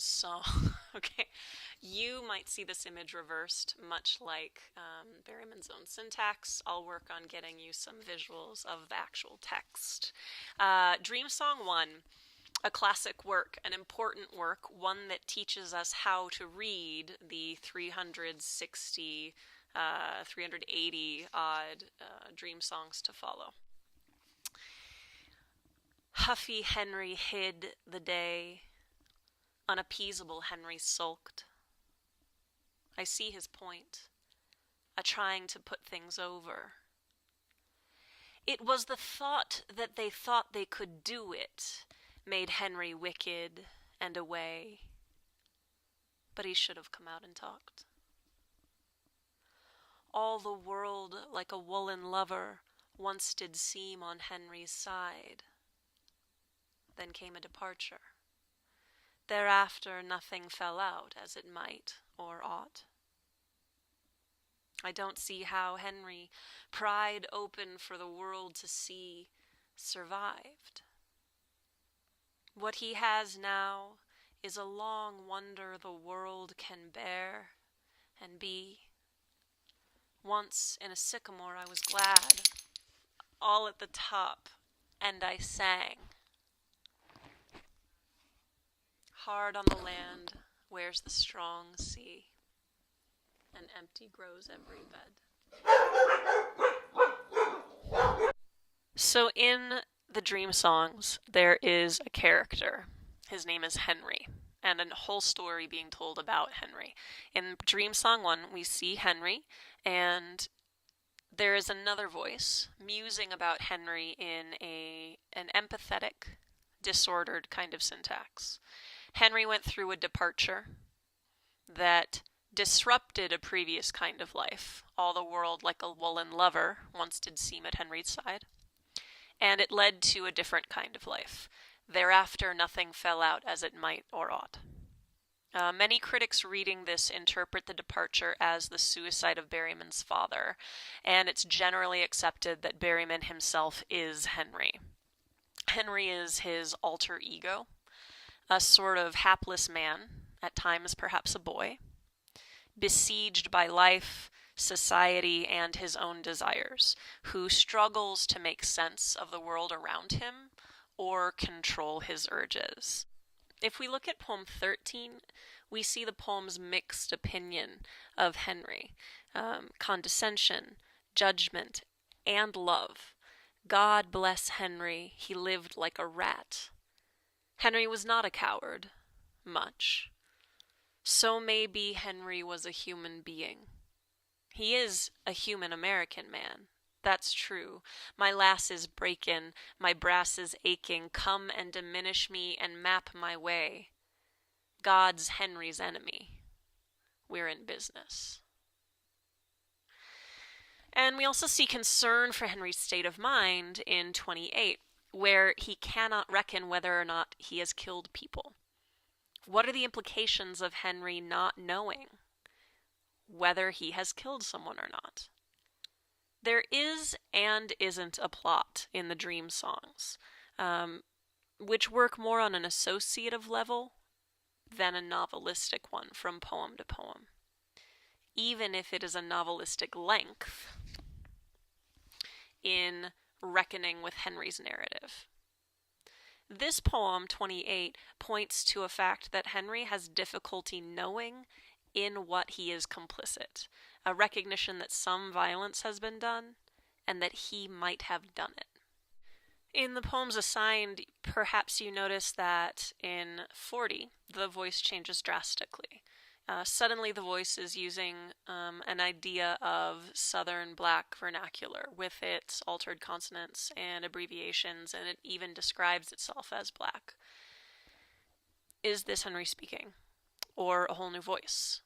song. Okay, you might see this image reversed, much like Berryman's own syntax. I'll work on getting you some visuals of the actual text. Dream Song 1, a classic work, an important work, one that teaches us how to read the 360, 380 odd dream songs to follow. Huffy Henry hid the day, unappeasable Henry sulked. I see his point, a trying to put things over. It was the thought that they thought they could do it made Henry wicked and away. But he should have come out and talked. All the world like a woolen lover once did seem on Henry's side. Then came a departure. Thereafter nothing fell out as it might or ought. I don't see how Henry, pried open for the world to see, survived. What he has now is a long wonder the world can bear and be. Once in a sycamore I was glad, all at the top, and I sang. Hard on the land wears the strong sea, and empty grows every bed. So in the dream songs, there is a character. His name is Henry, and a whole story being told about Henry. In Dream Song 1, we see Henry, and there is another voice musing about Henry in an empathetic, disordered kind of syntax. Henry went through a departure that disrupted a previous kind of life. All the world like a woolen lover once did seem at Henry's side. And it led to a different kind of life. Thereafter nothing fell out as it might or ought. Many critics reading this interpret the departure as the suicide of Berryman's father, and it's generally accepted that Berryman himself is Henry. Henry is his alter ego, a sort of hapless man, at times perhaps a boy, besieged by life, society, and his own desires, who struggles to make sense of the world around him or control his urges. If we look at poem 13, we see the poem's mixed opinion of Henry, condescension, judgment, and love. God bless Henry, he lived like a rat. Henry was not a coward, much. So maybe Henry was a human being. He is a human American man. That's true. My lass is breakin', my brass is aching. Come and diminish me and map my way. God's Henry's enemy. We're in business. And we also see concern for Henry's state of mind in 28, where he cannot reckon whether or not he has killed people. What are the implications of Henry not knowing whether he has killed someone or not? There is and isn't a plot in the dream songs, which work more on an associative level than a novelistic one from poem to poem, even if it is a novelistic length in reckoning with Henry's narrative. This poem, 28, points to a fact that Henry has difficulty knowing in what he is complicit, a recognition that some violence has been done and that he might have done it. In the poems assigned, perhaps you notice that in 40, the voice changes drastically. Suddenly the voice is using an idea of Southern Black vernacular with its altered consonants and abbreviations, and it even describes itself as Black. Is this Henry speaking, or a whole new voice?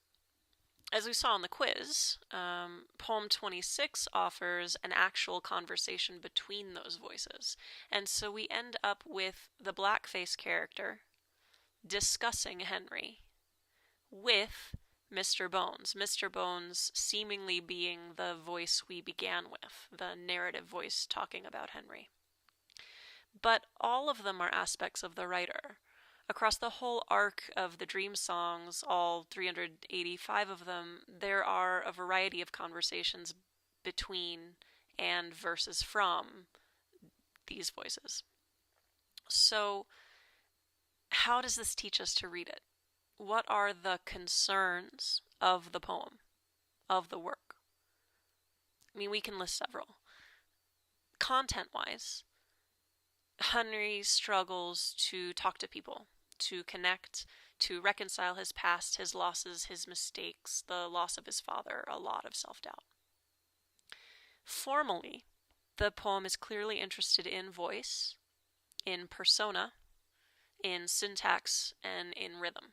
As we saw in the quiz, poem 26 offers an actual conversation between those voices, and so we end up with the blackface character discussing Henry with Mr. Bones. Mr. Bones seemingly being the voice we began with, the narrative voice talking about Henry. But all of them are aspects of the writer. Across the whole arc of the dream songs, all 385 of them, there are a variety of conversations between and verses from these voices. So, how does this teach us to read it? What are the concerns of the poem, of the work? I mean, we can list several. Content-wise, Henry struggles to talk to people, to connect, to reconcile his past, his losses, his mistakes, the loss of his father, a lot of self-doubt. Formally, the poem is clearly interested in voice, in persona, in syntax, and in rhythm.